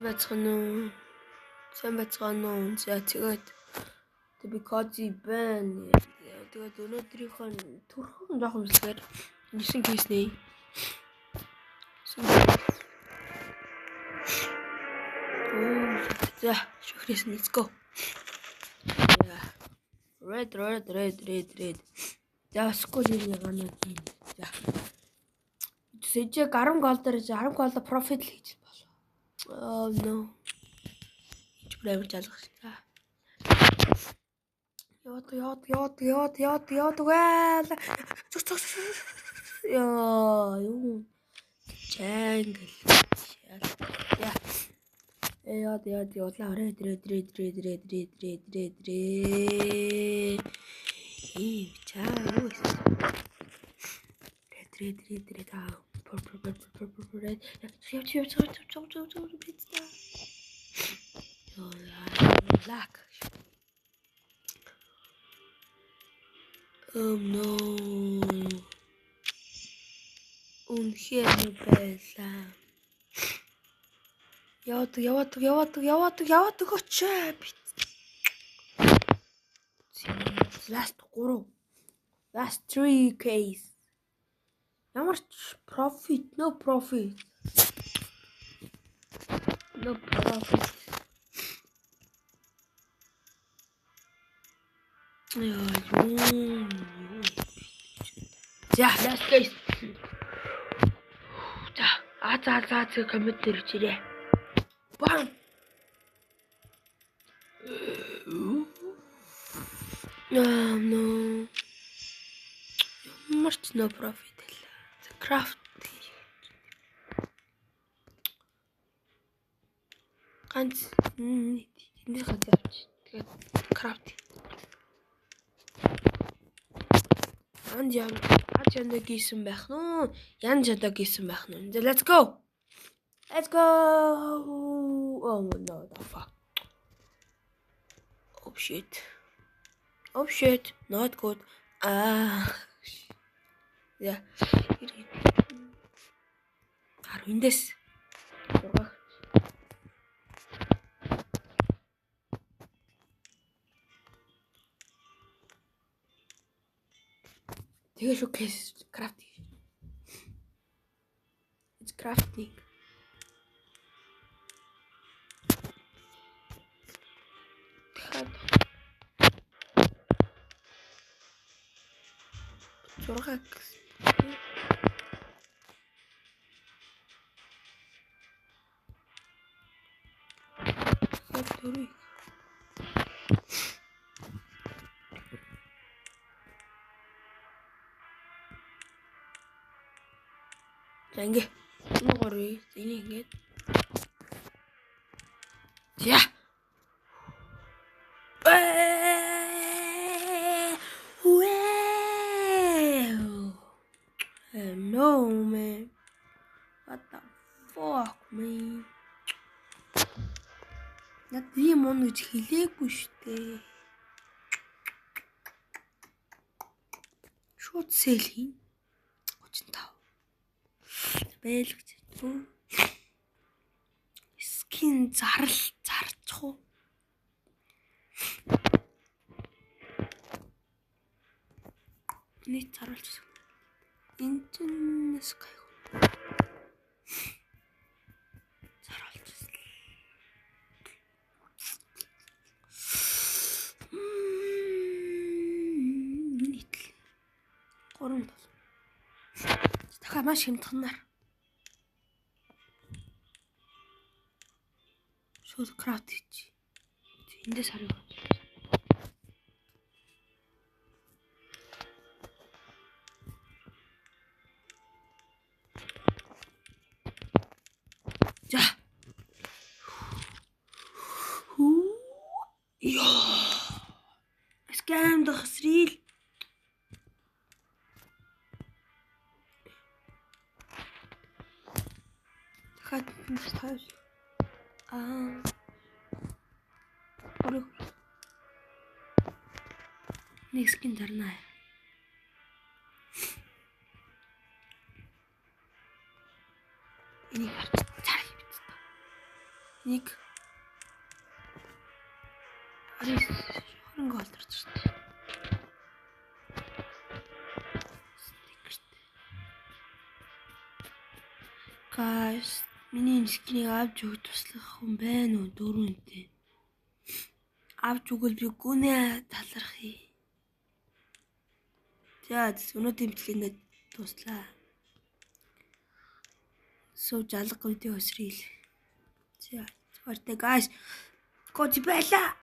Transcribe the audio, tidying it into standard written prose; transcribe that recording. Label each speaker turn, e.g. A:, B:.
A: байцгаана уу? Сайн байцгаана уу? За тэгээд би коди байна. Тэгээд өнөөдрийнхөө төрхөн жоохон мэсгээр 9 кейснэ. За, шүхрэс let's go. Red. За, сколын ганаа тийм. За. Сэжээ 10 гол дээр 10 гол профит л хийж болов. Oh no. Прайвер залгах. За. Яд гээл. Юу. Чангл. Яд явлаа. Red. Чаа юу вэ? Red. Purple. Red. Black. Oh no. Үнхээр байлаа. Яваад өгөөч. Last 3. Last 3 case. Ямар ч profit, no profit. За, last case. За коммент дээр чирээ. Бам. No. Ямар ч no profit л. Craft. Ганц эндээс ганц авч. Тэгээд craft. Янда гисэн байх нь. Янда гисэн байх нь. Let's go. Oh no, the fuck. Oh shit. Not good. Yeah. Эндээс. Тэгээ шокес crafting. It's crafting. Зургаг. Factory. За ингээ. Энэ горыг энийг ингээд. За. No man. What the fuck man? Над ийм он гэж хэлээгүй штэ. Шууд сэл хийн. 35. Бэлгч. Скин зарчих уу? Нийт заруулж. Энтэнэс гайх. Заруулж. Нийт 3 бол. Дахиад маш хямдханаар. Шууд крафт хийж. Эндээс харъя. За. Скам дохсрил. Дахиад тайвш. Нэг скин дарнаа. Энийг харж цааш бит. Нэг 20 гол орж штэ. Guys, миний скинийг авч өгөх туслах хүн байна уу? Дөрөвтэй. Авч өгвөл би гүнээ талархъя. За, өнөөдрийн бичлэг ингээд дуслаа. Сууж алга видео өсрөөл. За, баяртай guys. Коч байлаа.